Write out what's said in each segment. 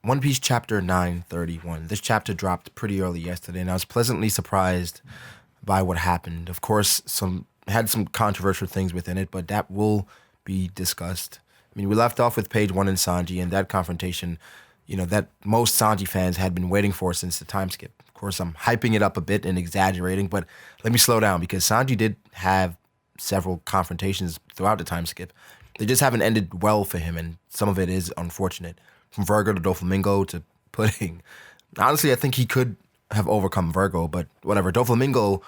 One Piece chapter 931. This chapter dropped pretty early yesterday, and I was pleasantly surprised by what happened. Of course, had some controversial things within it, but that will be discussed. I mean, we left off with page 1 and Sanji, and that confrontation, that most Sanji fans had been waiting for since the time skip. Of course, I'm hyping it up a bit and exaggerating, but let me slow down because Sanji did have several confrontations throughout the time skip. They just haven't ended well for him, and some of it is unfortunate. From Virgo to Doflamingo to Pudding. Honestly, I think he could have overcome Virgo, but whatever. Doflamingo,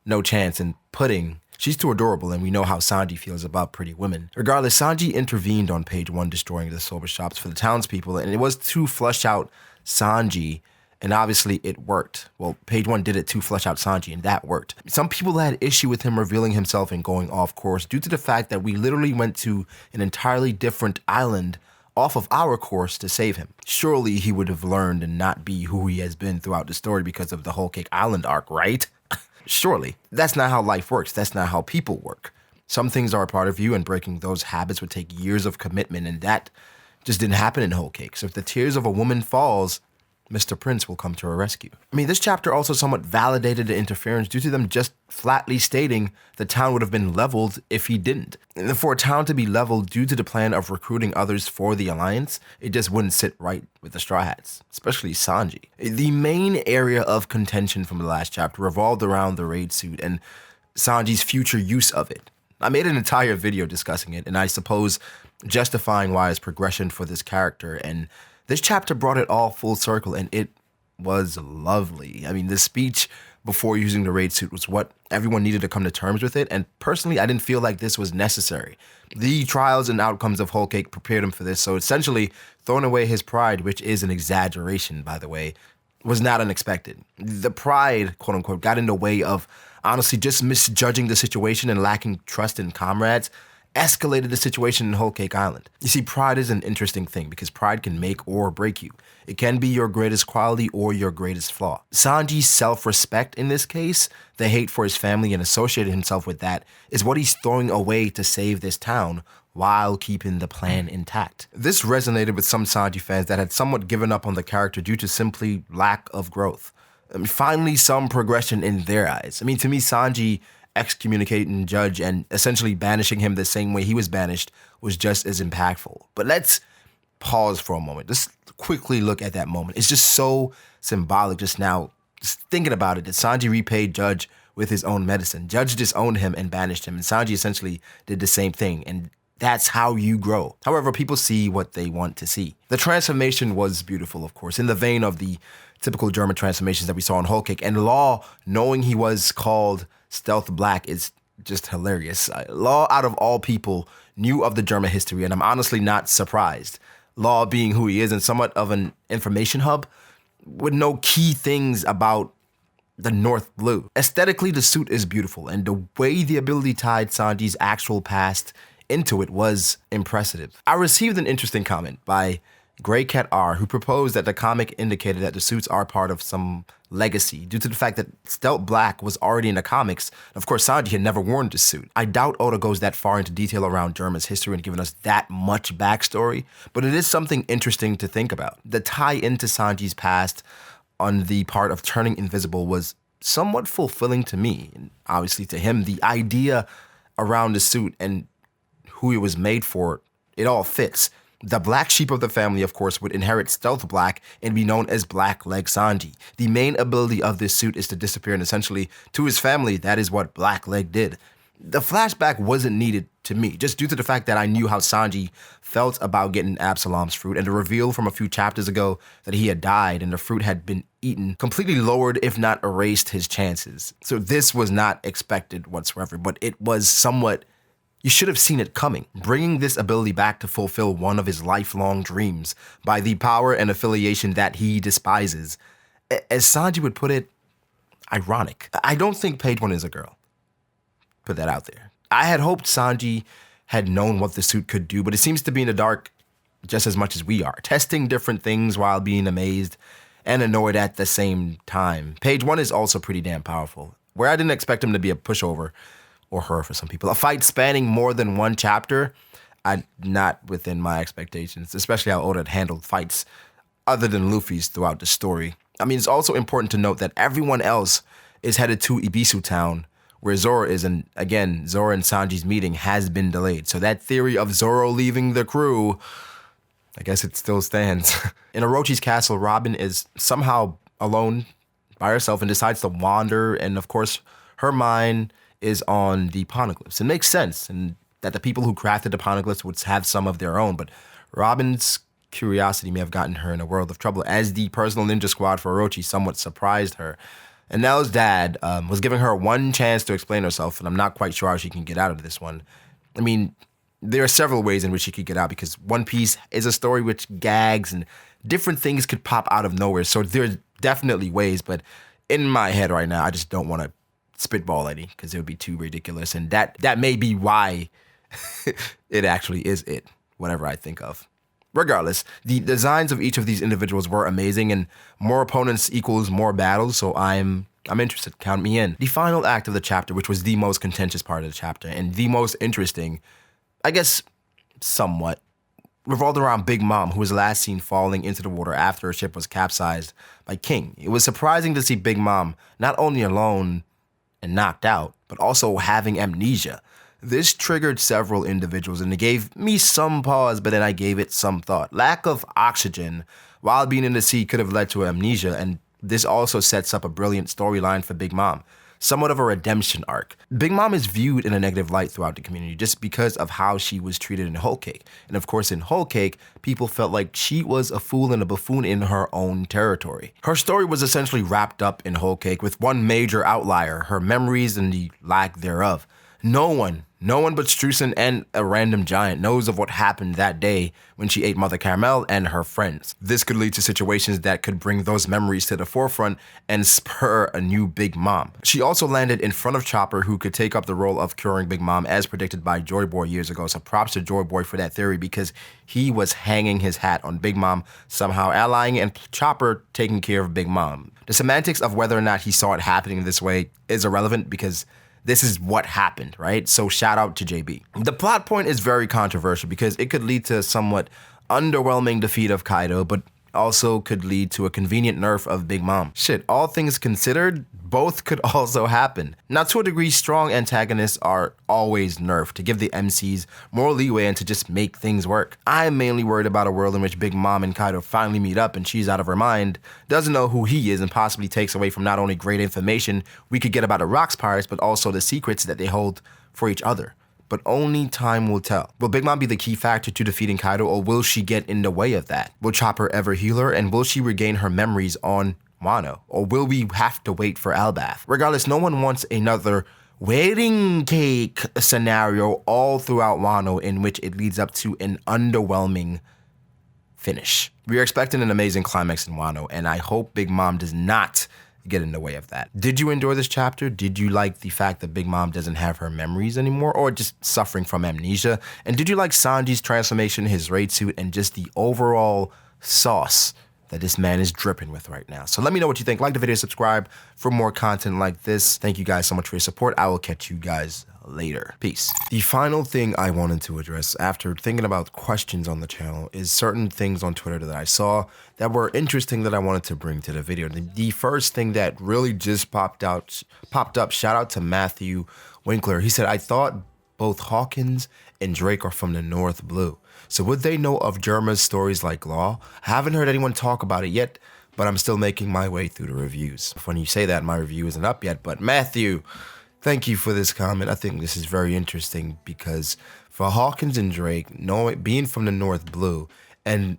no chance, and Pudding, she's too adorable, and we know how Sanji feels about pretty women. Regardless, Sanji intervened on page 1, destroying the soba shops for the townspeople, and it was to flush out Sanji, and obviously it worked. Well, page 1 did it to flush out Sanji, and that worked. Some people had issue with him revealing himself and going off course due to the fact that we literally went to an entirely different island off of our course to save him. Surely he would have learned and not be who he has been throughout the story because of the Whole Cake Island arc, right? Surely. That's not how life works. That's not how people work. Some things are a part of you, and breaking those habits would take years of commitment, and that just didn't happen in Whole Cake. So if the tears of a woman falls, Mr. Prince will come to her rescue. I mean, this chapter also somewhat validated the interference due to them just flatly stating the town would have been leveled if he didn't. And for a town to be leveled due to the plan of recruiting others for the Alliance, it just wouldn't sit right with the Straw Hats, especially Sanji. The main area of contention from the last chapter revolved around the raid suit and Sanji's future use of it. I made an entire video discussing it, and I suppose justifying why his progression for this character, and this chapter brought it all full circle, and it was lovely. I mean, the speech before using the raid suit was what everyone needed to come to terms with it, and personally, I didn't feel like this was necessary. The trials and outcomes of Whole Cake prepared him for this, so essentially, throwing away his pride, which is an exaggeration, by the way, was not unexpected. The pride, quote unquote, got in the way of honestly just misjudging the situation and lacking trust in comrades, escalated the situation in Whole Cake Island. You see, pride is an interesting thing because pride can make or break you. It can be your greatest quality or your greatest flaw. Sanji's self-respect in this case, the hate for his family and associating himself with that, is what he's throwing away to save this town while keeping the plan intact. This resonated with some Sanji fans that had somewhat given up on the character due to simply lack of growth. Finally, some progression in their eyes. I mean, to me, Sanji excommunicating Judge and essentially banishing him the same way he was banished was just as impactful. But let's pause for a moment. Just quickly look at that moment. It's just so symbolic just now. Just thinking about it, that Sanji repaid Judge with his own medicine. Judge disowned him and banished him, and Sanji essentially did the same thing. And that's how you grow. However, people see what they want to see. The transformation was beautiful, of course, in the vein of the typical German transformations that we saw in Whole Cake. And Law, knowing he was called Stealth Black, is just hilarious. Law, out of all people, knew of the German history, and I'm honestly not surprised. Law, being who he is and somewhat of an information hub, would know key things about the North Blue. Aesthetically, the suit is beautiful, and the way the ability tied Sanji's actual past into it was impressive. I received an interesting comment by Grey Cat R, who proposed that the comic indicated that the suits are part of some legacy due to the fact that Stealth Black was already in the comics. Of course, Sanji had never worn the suit. I doubt Oda goes that far into detail around Germa's history and giving us that much backstory, but it is something interesting to think about. The tie into Sanji's past on the part of turning invisible was somewhat fulfilling to me, and obviously to him. The idea around the suit and who it was made for, it all fits. The black sheep of the family, of course, would inherit Stealth Black and be known as Black Leg Sanji. The main ability of this suit is to disappear, and essentially, to his family, that is what Black Leg did. The flashback wasn't needed to me, just due to the fact that I knew how Sanji felt about getting Absalom's fruit, and the reveal from a few chapters ago that he had died and the fruit had been eaten completely lowered, if not erased, his chances. So this was not expected whatsoever, but it was somewhat. You should have seen it coming, bringing this ability back to fulfill one of his lifelong dreams by the power and affiliation that he despises. As Sanji would put it, ironic. I don't think page 1 is a girl. Put that out there. I had hoped Sanji had known what the suit could do, but it seems to be in the dark just as much as we are, testing different things while being amazed and annoyed at the same time. Page 1 is also pretty damn powerful, where I didn't expect him to be a pushover, or her for some people. A fight spanning more than one chapter, not within my expectations, especially how Oda handled fights other than Luffy's throughout the story. I mean, it's also important to note that everyone else is headed to Ibisu Town, where Zoro is, and again, Zoro and Sanji's meeting has been delayed. So that theory of Zoro leaving the crew, I guess it still stands. In Orochi's castle, Robin is somehow alone by herself and decides to wander, and of course, her mind is on the poneglyphs. It makes sense, and that the people who crafted the poneglyphs would have some of their own, but Robin's curiosity may have gotten her in a world of trouble, as the personal ninja squad for Orochi somewhat surprised her. And Nell's dad was giving her one chance to explain herself, and I'm not quite sure how she can get out of this one. I mean, there are several ways in which she could get out, because One Piece is a story which gags and different things could pop out of nowhere. So there's definitely ways, but in my head right now, I just don't want to spitball any, because it would be too ridiculous. And that may be why it actually is it, whatever I think of. Regardless, the designs of each of these individuals were amazing, and more opponents equals more battles, so I'm interested. Count me in. The final act of the chapter, which was the most contentious part of the chapter and the most interesting, I guess somewhat, revolved around Big Mom, who was last seen falling into the water after her ship was capsized by King. It was surprising to see Big Mom not only alone and knocked out, but also having amnesia. This triggered several individuals, and it gave me some pause, but then I gave it some thought. Lack of oxygen while being in the sea could have led to amnesia, and this also sets up a brilliant storyline for Big Mom. Somewhat of a redemption arc. Big Mom is viewed in a negative light throughout the community just because of how she was treated in Whole Cake. And of course, in Whole Cake, people felt like she was a fool and a buffoon in her own territory. Her story was essentially wrapped up in Whole Cake with one major outlier, her memories and the lack thereof. No one but Streusen and a random giant knows of what happened that day when she ate Mother Caramel and her friends. This could lead to situations that could bring those memories to the forefront and spur a new Big Mom. She also landed in front of Chopper, who could take up the role of curing Big Mom as predicted by Joy Boy years ago. So props to Joy Boy for that theory, because he was hanging his hat on Big Mom somehow allying and Chopper taking care of Big Mom. The semantics of whether or not he saw it happening this way is irrelevant, because this is what happened, right? So shout out to JB. The plot point is very controversial because it could lead to a somewhat underwhelming defeat of Kaido, but also could lead to a convenient nerf of Big Mom. Shit, all things considered, both could also happen. Now, to a degree, strong antagonists are always nerfed to give the MCs more leeway and to just make things work. I'm mainly worried about a world in which Big Mom and Kaido finally meet up and she's out of her mind, doesn't know who he is, and possibly takes away from not only great information we could get about the Rocks Pirates, but also the secrets that they hold for each other. But only time will tell. Will Big Mom be the key factor to defeating Kaido, or will she get in the way of that? Will Chopper ever heal her, and will she regain her memories on Wano? Or will we have to wait for Elbaf? Regardless, no one wants another wedding cake scenario all throughout Wano in which it leads up to an underwhelming finish. We are expecting an amazing climax in Wano, and I hope Big Mom does not get in the way of that. Did you enjoy this chapter? Did you like the fact that Big Mom doesn't have her memories anymore, or just suffering from amnesia? And did you like Sanji's transformation, his raid suit, and just the overall sauce that this man is dripping with right now? So let me know what you think. Like the video, subscribe for more content like this. Thank you guys so much for your support. I will catch you guys later. Peace. The final thing I wanted to address after thinking about questions on the channel is certain things on Twitter that I saw that were interesting that I wanted to bring to the video. The first thing that really just popped up, shout out to Matthew Winkler. He said, I thought both Hawkins and Drake are from the North Blue. So would they know of Germa's stories like Law? I haven't heard anyone talk about it yet, but I'm still making my way through the reviews. When you say that, my review isn't up yet, but Matthew, thank you for this comment. I think this is very interesting because for Hawkins and Drake, being from the North Blue, and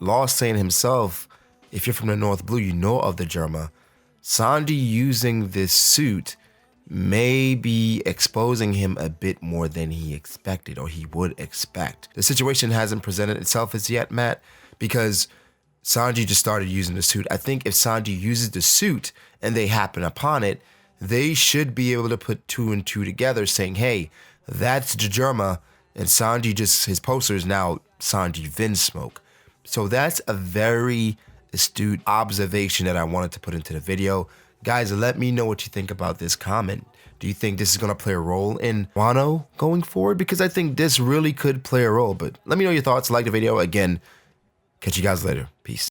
Law saying himself, if you're from the North Blue, you know of the Germa. Sanji using this suit may be exposing him a bit more than he expected, or he would expect. The situation hasn't presented itself as yet, Matt, because Sanji just started using the suit. I think if Sanji uses the suit and they happen upon it, they should be able to put two and two together, saying, hey, that's Germa, and Sanji just, his poster is now Sanji Vinsmoke. So that's a very astute observation that I wanted to put into the video. Guys, let me know what you think about this comment. Do you think this is going to play a role in Wano going forward? Because I think this really could play a role. But let me know your thoughts. Like the video. Again, catch you guys later. Peace.